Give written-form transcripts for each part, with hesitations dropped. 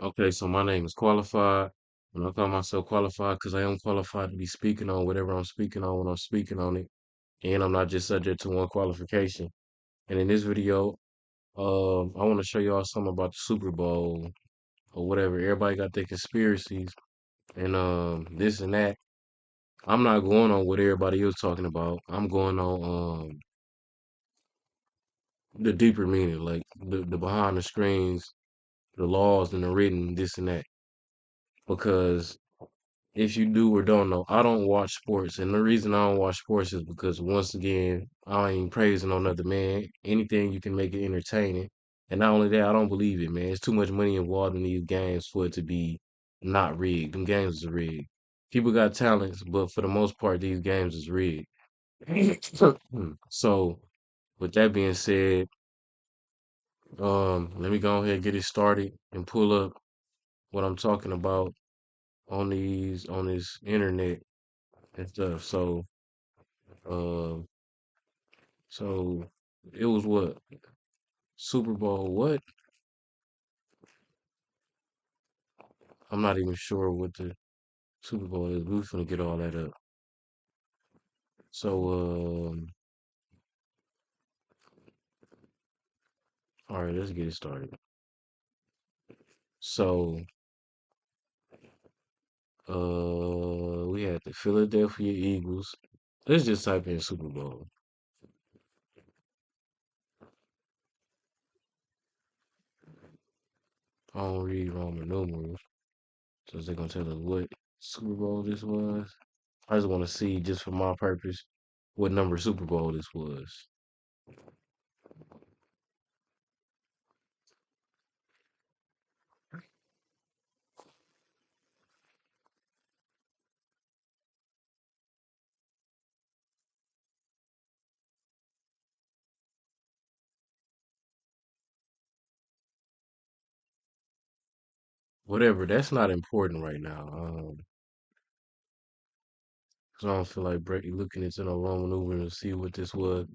Okay, so my name is qualified. And I call myself qualified because I am qualified to be speaking on whatever I'm speaking on when I'm speaking on it. And I'm not just subject to one qualification. And in this video, I want to show y'all something about the Super Bowl or whatever. Everybody got their conspiracies and this and that. I'm not going on what everybody else talking about. I'm going on the deeper meaning, like the behind the screens, the laws and the written, this and that. Because if you do or don't know, I don't watch sports, and the reason I don't watch sports is because once again, I ain't praising on another man. Anything you can make it entertaining, and not only that, I don't believe it, man. It's too much money involved in these games for it to be not rigged. Them games are rigged. People got talents, but for the most part, these games is rigged. So, with that being said, let me go ahead and get it started and pull up what I'm talking about on this internet and stuff. Uh, so it was what Super Bowl? What? I'm not even sure what the Super Bowl is. We're gonna get all that up. So all right, let's get it started. So we had the Philadelphia Eagles. Let's just type in Super Bowl. I don't read Roman numerals, so they're gonna tell us what Super Bowl this was. I just want to see, just for my purpose, what number Super Bowl this was. Whatever, that's not important right now. 'Cause I don't feel like looking into no Roman numeral to see what this was.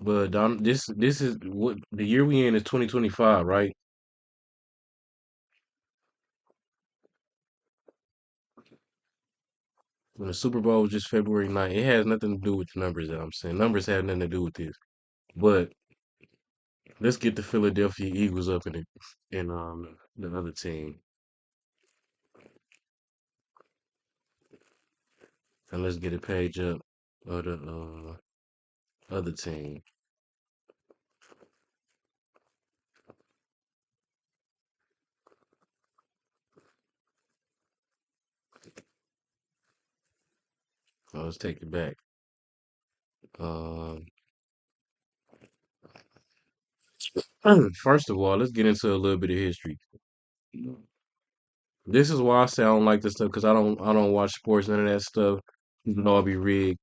But this is what the year we in is 2025, right? When the Super Bowl was just February 9th. It has nothing to do with the numbers that I'm saying. Numbers have nothing to do with this. But let's get the Philadelphia Eagles up in the other team. And let's get a page up of the other team. Let's take it back. Um First of all, let's get into a little bit of history. This is why I say I don't like this stuff because I don't watch sports, none of that stuff. You know, I'll be rigged.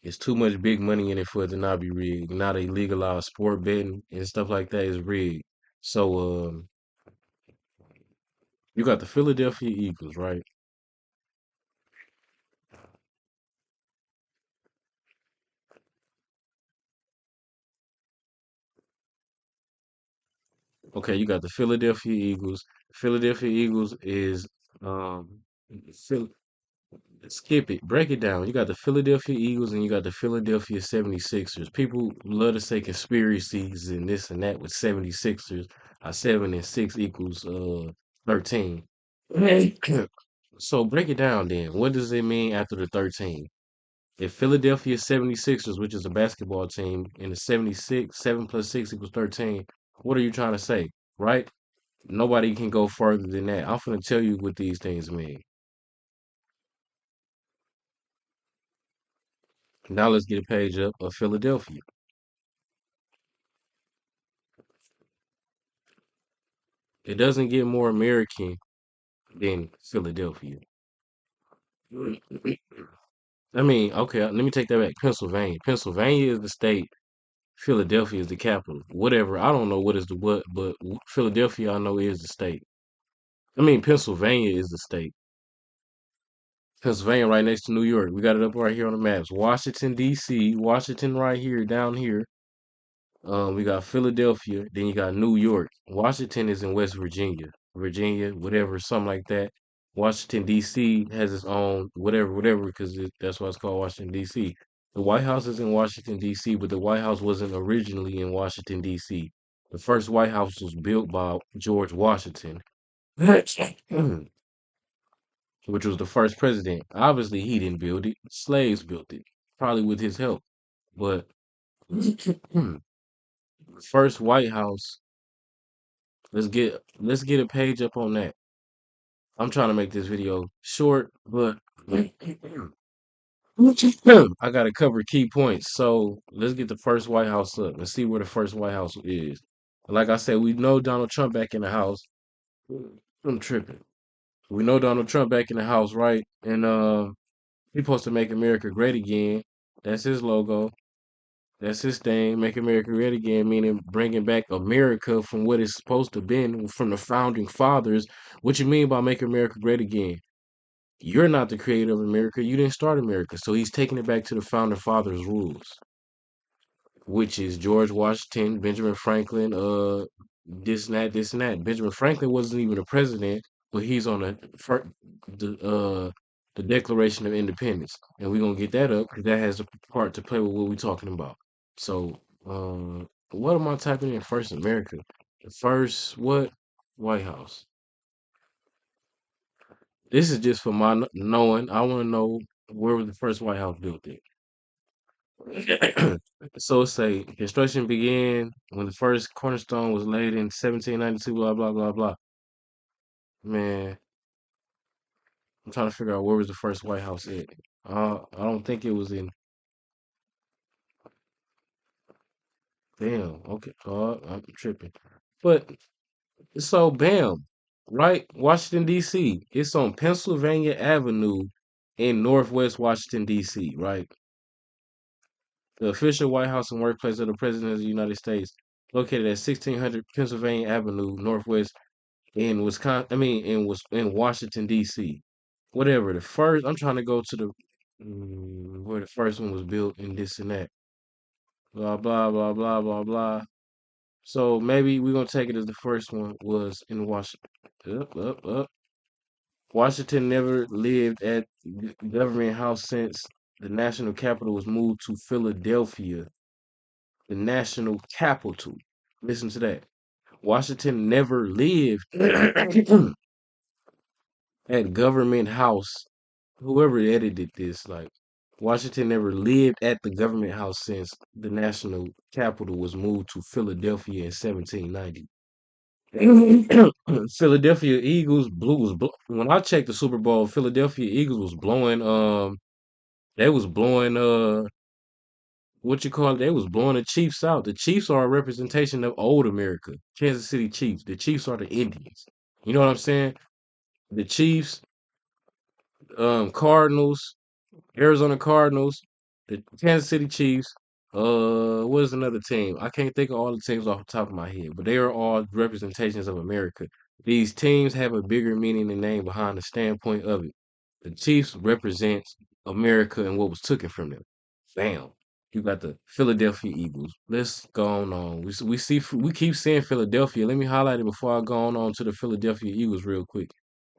It's too much big money in it for it to not be rigged. Now they legalize sport betting and stuff like that is rigged. So you got the Philadelphia Eagles, right? Okay, you got the Philadelphia Eagles. Philadelphia Eagles is um Phil skip it, break it down. You got the Philadelphia Eagles and you got the Philadelphia 76ers. People love to say conspiracies and this and that with 76ers. 7 and 6 equals 13. So break it down then. What does it mean after the 13? If Philadelphia 76ers, which is a basketball team, and the 76, 7 plus 6 equals 13, what are you trying to say? Right? Nobody can go further than that. I'm going to tell you what these things mean. Now let's get a page up of Philadelphia. It doesn't get more American than Philadelphia. I mean, okay, let me take that back. Pennsylvania. Pennsylvania is the state. Philadelphia is the capital. Whatever. I don't know what is the what, but Philadelphia I know is the state. I mean, Pennsylvania is the state. Pennsylvania right next to New York. We got it up right here on the maps. Washington, D.C., Washington right here, down here. We got Philadelphia, then you got New York. Washington is in West Virginia, Virginia, whatever, something like that. Washington D.C. has its own whatever, because that's why it's called Washington D.C. The White House is in Washington D.C., but the White House wasn't originally in Washington D.C. The first White House was built by George Washington, which was the first president. Obviously, he didn't build it; slaves built it, probably with his help. But first White House. Let's get a page up on that. I'm trying to make this video short, but I gotta cover key points. So let's get the first White House up and see where the first White House is. Like I said, we know Donald Trump back in the house. I'm tripping. We know Donald Trump back in the house, right? And he supposed to make America great again. That's his logo. That's his thing. Make America great again, meaning bringing back America from what it's supposed to been from the founding fathers. What you mean by make America great again? You're not the creator of America. You didn't start America. So he's taking it back to the founder fathers' rules, which is George Washington, Benjamin Franklin, this and that, this and that. Benjamin Franklin wasn't even a president, but he's on the the Declaration of Independence, and we're gonna get that up because that has a part to play with what we're talking about. So, what am I typing in first America? The first what? White House. This is just for my knowing. I want to know where was the first White House built at. So it say construction began when the first cornerstone was laid in 1792. Blah blah blah blah. Man, I'm trying to figure out where was the first White House at. I don't think it was in. Damn. Okay. I'm tripping. But so bam, right? Washington D.C. It's on Pennsylvania Avenue in Northwest Washington D.C. Right? The official White House and workplace of the President of the United States, located at 1600 Pennsylvania Avenue, Northwest in Wisconsin. I mean, in Washington D.C. Whatever the first. I'm trying to go to the where the first one was built and this and that. Blah blah blah blah blah blah. So maybe we're gonna take it as the first one was in Washington. Up. Washington never lived at government house since the national capital was moved to Philadelphia, the national capital. Listen to that. Washington never lived at government house. Whoever edited this, like Washington never lived at the government house since the national capital was moved to Philadelphia in 1790. Philadelphia Eagles blue was when I checked the Super Bowl, Philadelphia Eagles was blowing they was blowing what you call it, they was blowing the Chiefs out. The Chiefs are a representation of old America. Kansas City Chiefs. The Chiefs are the Indians. You know what I'm saying? The Chiefs, Cardinals, Arizona Cardinals, the Kansas City Chiefs. What is another team? I can't think of all the teams off the top of my head, but they are all representations of America. These teams have a bigger meaning and name behind the standpoint of it. The Chiefs represents America and what was taken from them. Bam. You got the Philadelphia Eagles. Let's go on. We keep saying Philadelphia. Let me highlight it before I go on to the Philadelphia Eagles real quick.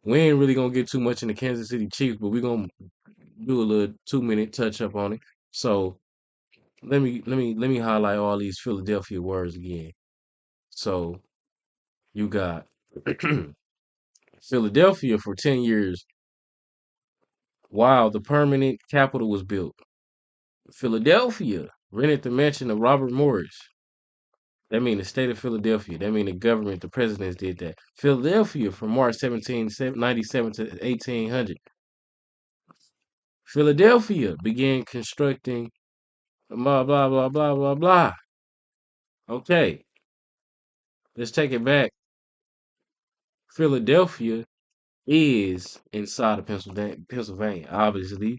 We ain't really gonna get too much in the Kansas City Chiefs, but we're gonna do a little 2 minute touch up on it. So let me highlight all these Philadelphia words again. So you got Philadelphia for 10 years while the permanent capital was built. Philadelphia rented the mansion of Robert Morris. That mean the state of Philadelphia. That mean the government, the presidents did that. Philadelphia from March 1797 to 1800. Philadelphia began constructing blah blah blah blah blah blah. Okay, let's take it back. Philadelphia is inside of Pennsylvania, obviously.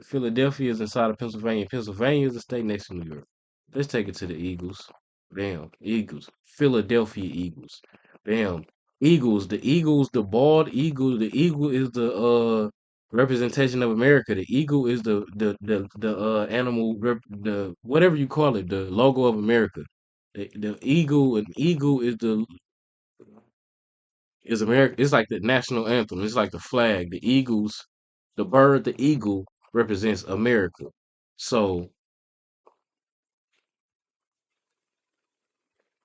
Philadelphia is inside of Pennsylvania. Pennsylvania is a state next to New York. Let's take it to the Eagles. Bam. Eagles. Philadelphia Eagles. Bam. Eagles, the bald eagle. The eagle is the representation of America. The eagle is the animal the whatever you call it, the logo of America. The eagle, an eagle is America. It's like the national anthem. It's like the flag. The eagles, the bird, the eagle represents America. So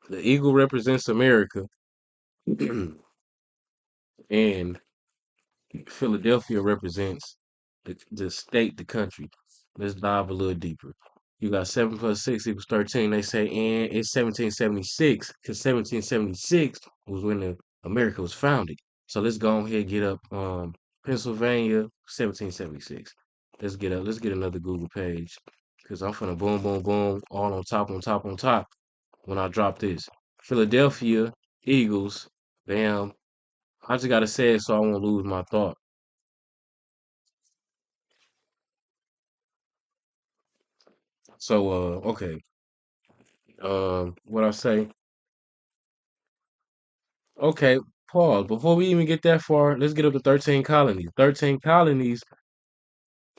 the eagle represents America, and Philadelphia represents the state, the country. Let's dive a little deeper. You got 7 plus 6 equals 13. They say, and it's 1776, because 1776 was when America was founded. So let's go ahead and get up Pennsylvania, 1776. Let's get up. Let's get another Google page. Because I'm finna boom, boom, boom, all on top, on top, on top when I drop this. Philadelphia Eagles. Bam. I just gotta say it so I won't lose my thought. So okay. What I say? Okay, pause. Before we even get that far, let's get up to 13 colonies. 13 colonies,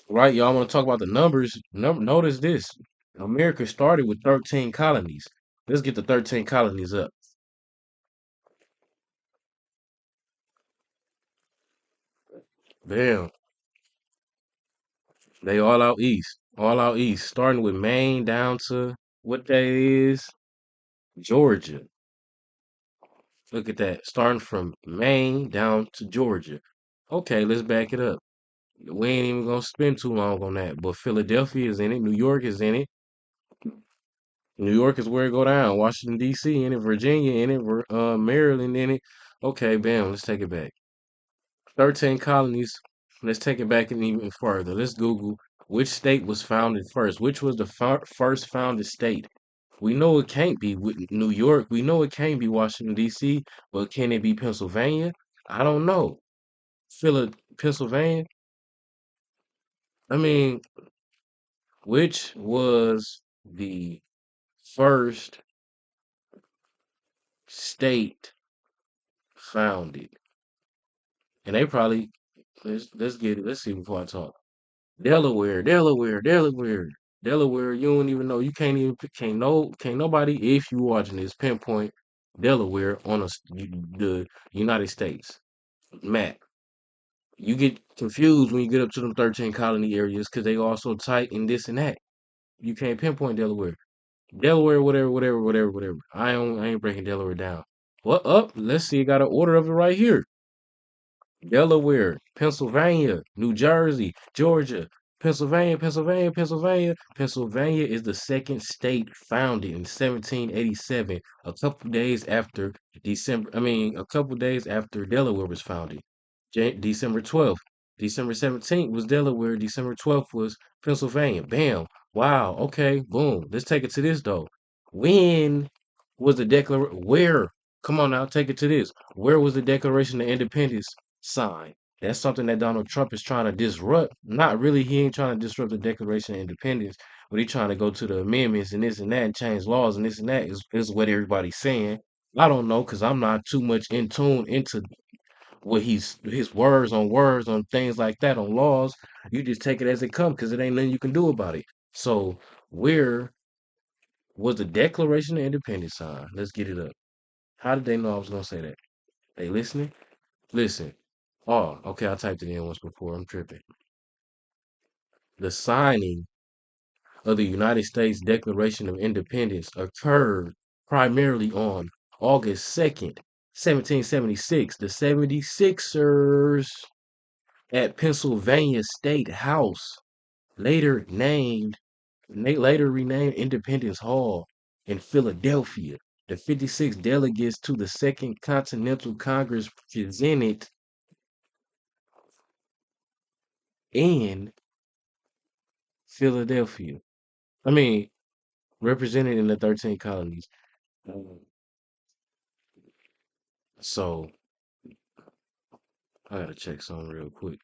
right? Y'all want to talk about the numbers? Notice this. America started with 13 colonies. Let's get the 13 colonies up. Bam. They all out east. All out east. Starting with Maine down to what that is? Georgia. Look at that. Starting from Maine down to Georgia. Okay, let's back it up. We ain't even gonna spend too long on that. But Philadelphia is in it. New York is in it. New York is where it go down. Washington D.C. in it. Virginia in it. Maryland in it. Okay, bam. Let's take it back. 13 colonies. Let's take it back and even further. Let's Google which state was founded first. Which was the first founded state? We know it can't be New York. We know it can't be Washington D.C. But can it be Pennsylvania? I don't know. Pennsylvania. I mean, which was the first state founded? And they probably let's get it. Let's see before I talk. Delaware, Delaware, Delaware, Delaware. You don't even know. You can't even can't nobody if you watching this pinpoint Delaware on the United States map. You get confused when you get up to them 13 colony areas because they all so tight and this and that. You can't pinpoint Delaware. Delaware, whatever, whatever, whatever, whatever. I ain't breaking Delaware down. What up? Let's see. I got an order of it right here. Delaware, Pennsylvania, New Jersey, Georgia, Pennsylvania, Pennsylvania, Pennsylvania. Pennsylvania is the second state founded in 1787, a couple days after a couple days after Delaware was founded. December 12th. December 17th was Delaware. December 12th was Pennsylvania. Bam. Wow. Okay. Boom. Let's take it to this though. When was the declaration? Where? Come on now, take it to this. Where was the Declaration of Independence signed? That's something that Donald Trump is trying to disrupt. Not really, he ain't trying to disrupt the Declaration of Independence, but he trying to go to the amendments and this and that and change laws and this and that is what everybody's saying. I don't know because I'm not too much in tune into what his words on things like that on laws. You just take it as it comes because it ain't nothing you can do about it. So where was the Declaration of Independence signed? Let's get it up. How did they know I was gonna say that? They listening? Listen. Oh, okay, I typed it in once before. I'm tripping. The signing of the United States Declaration of Independence occurred primarily on August 2nd, 1776. The 76ers at Pennsylvania State House, later named later renamed Independence Hall in Philadelphia. The 56 delegates to the Second Continental Congress presented in Philadelphia. I mean, represented in the 13 colonies. Um, So I gotta check something real quick.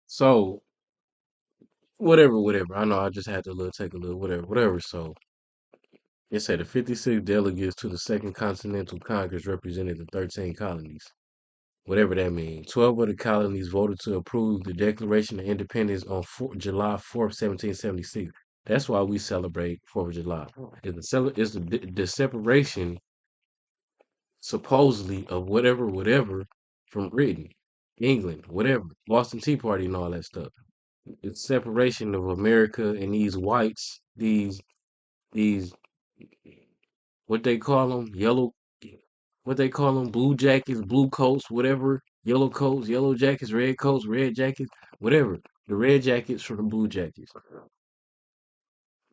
So whatever, whatever. I know I just had to take a little whatever, whatever. So it said the 56 delegates to the Second Continental Congress represented the 13 colonies, whatever that means. 12 of the colonies voted to approve the Declaration of Independence on July 4th, 1776. That's why we celebrate 4th of July. It's the separation, supposedly, of whatever, whatever from Britain, England, whatever, Boston Tea Party and all that stuff. It's separation of America and these whites, these what they call them, what they call them, blue jackets, blue coats, whatever, yellow coats, yellow jackets, red jackets, whatever. The red jackets from the blue jackets,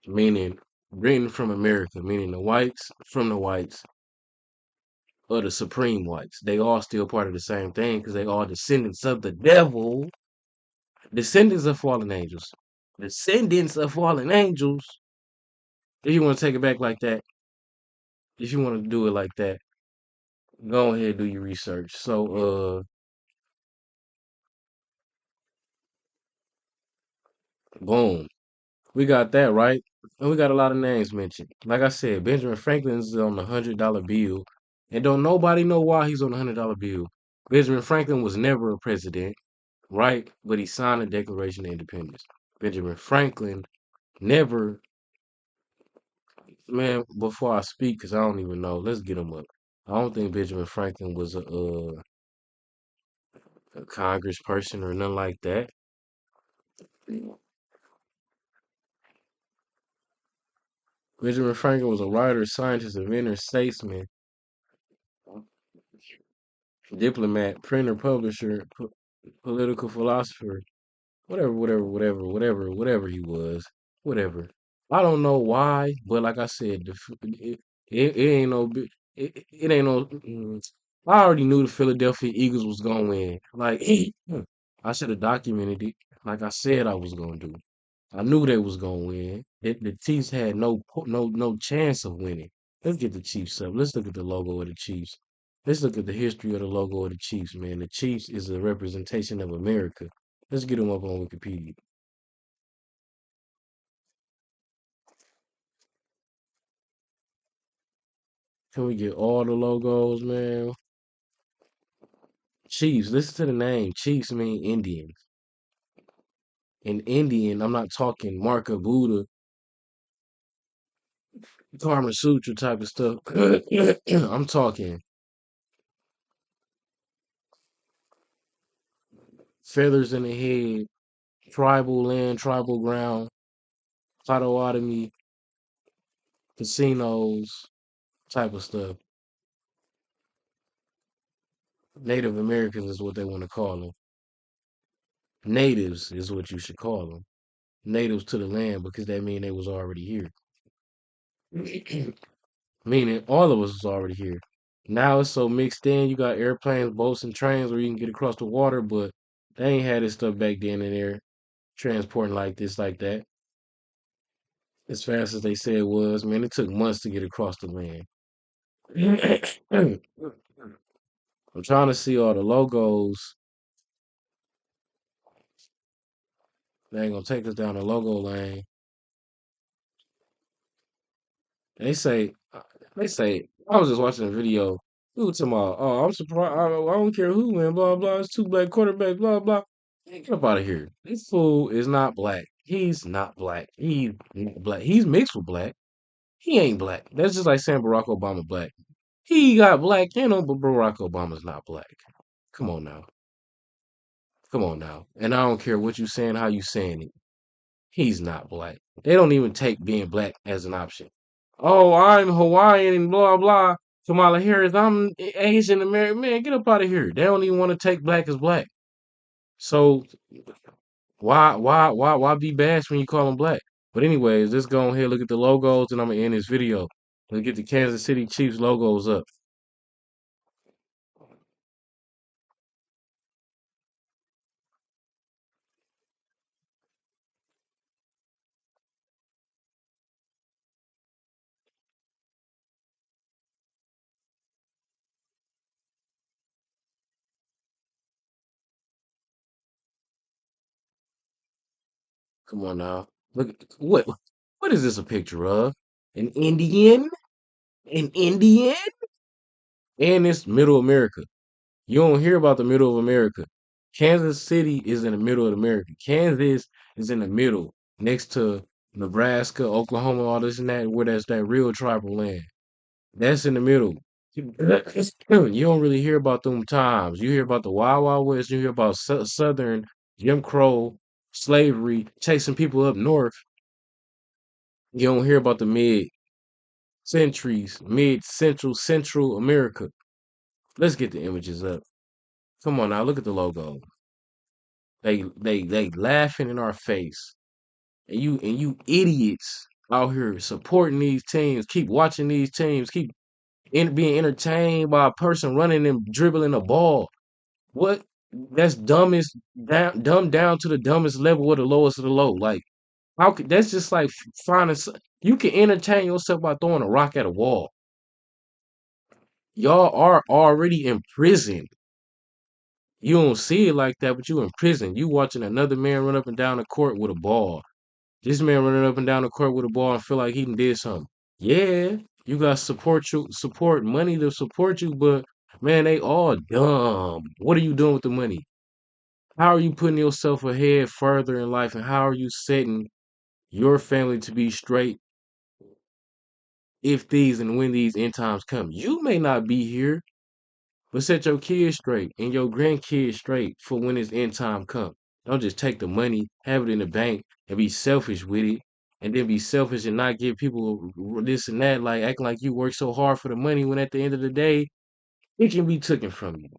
meaning Britain from America, meaning the whites from the whites or the supreme whites. They all still part of the same thing because they all descendants of the devil, descendants of fallen angels, descendants of fallen angels. If you want to take it back like that, if you want to do it like that, go ahead do your research. So, boom. We got that right. And we got a lot of names mentioned. Like I said, Benjamin Franklin is on the $100 bill. And don't nobody know why he's on the $100 bill. Benjamin Franklin was never a president, right? But he signed the Declaration of Independence. Benjamin Franklin never, man, before I speak, because I don't even know, let's get him up. I don't think Benjamin Franklin was a congressperson or nothing like that. Benjamin Franklin was a writer, scientist, inventor, statesman, diplomat, printer, publisher, political philosopher, whatever he was, whatever. I don't know why, but like I said, it ain't no, it ain't no. I already knew the Philadelphia Eagles was gonna win. Like I should have documented it, like I said I was gonna do. I knew they was gonna win. The Chiefs had no chance of winning. Let's get the Chiefs up. Let's look at the logo of the Chiefs. Let's look at the history of the logo of the Chiefs, man. The Chiefs is a representation of America. Let's get them up on Wikipedia. Can we get all the logos, man? Chiefs. Listen to the name. Chiefs mean Indians. In Indian, I'm not talking Mark of Buddha, Karma Sutra type of stuff. I'm talking feathers in the head, tribal land, tribal ground, Potawatomi, casinos type of stuff. Native Americans is what they want to call them. Natives is what you should call them. Natives to the land because that mean they was already here. Meaning all of us was already here. Now it's so mixed in. You got airplanes, boats, and trains where you can get across the water, but they ain't had this stuff back then in there transporting like this, like that, as fast as they said it was. Man, it took months to get across the land. I'm trying to see all the logos. They ain't gonna take us down the logo lane. They say, they say, I was just watching a video. Dude talking about, oh, I'm surprised. I don't care who, man. Blah blah. It's two black quarterbacks. Blah blah. Man, get up out of here. This fool is not black. He's not black. He's not black. He's mixed with black. He ain't black. That's just like saying Barack Obama black. He got black in him, but Barack Obama's not black. Come on now. Come on now. And I don't care what you saying, how you saying it. He's not black. They don't even take being black as an option. Oh, I'm Hawaiian and blah blah. Kamala Harris, I'm Asian American. Man, get up out of here. They don't even want to take black as black. So why be bashed when you call them black? But anyways, let's go ahead look at the logos, and I'm gonna end this video. Let's get the Kansas City Chiefs logos up. Come on now. Look, what is this a picture of? An Indian? An Indian? And it's middle America. You don't hear about the middle of America. Kansas City is in the middle of America. Kansas is in the middle, next to Nebraska, Oklahoma, all this and that, where that's that real tribal land. That's in the middle. You don't really hear about them times. You hear about the Wild Wild West. You hear about Southern Jim Crow slavery, chasing people up north. You don't hear about the mid Central America. Let's get the images up. Come on now, look at the logo. They laughing in our face. And you idiots out here supporting these teams, keep watching these teams, keep being entertained by a person running and dribbling a ball. What? That's dumbest dumbed down to the dumbest level of the lowest of the low. Like how could that's just like finding you can entertain yourself by throwing a rock at a wall. Y'all are already in prison. You don't see it like that, but you in prison. You watching another man run up and down the court with a ball. This man running up and down the court with a ball and feel like he done did something. Yeah, you got support money to support you, but man, they all dumb. What are you doing with the money? How are you putting yourself ahead further in life, and how are you setting your family to be straight if these and when these end times come? You may not be here, but set your kids straight and your grandkids straight for when this end time come. Don't just take the money, have it in the bank, and be selfish with it, and then be selfish and not give people this and that, like acting like you work so hard for the money when at the end of the day, it can be taken from you.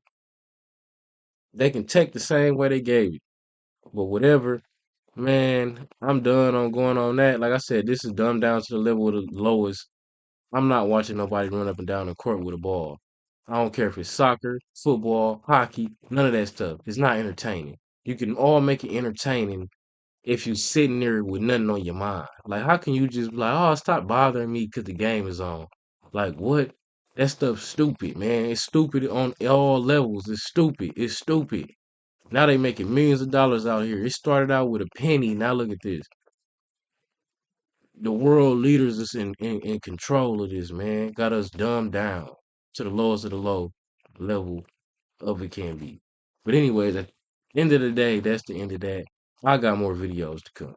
They can take the same way they gave it. But whatever, man, I'm done on going on that. Like I said, this is dumbed down to the level of the lowest. I'm not watching nobody run up and down the court with a ball. I don't care if it's soccer, football, hockey, none of that stuff. It's not entertaining. You can all make it entertaining if you sitting there with nothing on your mind. Like, how can you just be like, oh, stop bothering me because the game is on? Like, what? That stuff's stupid, man. It's stupid on all levels. It's stupid. It's stupid. Now they making millions of dollars out here. It started out with a penny. Now look at this. The world leaders is in control of this, man. Got us dumbed down to the lowest of the low level of it can be. But anyways, at the end of the day, that's the end of that. I got more videos to come.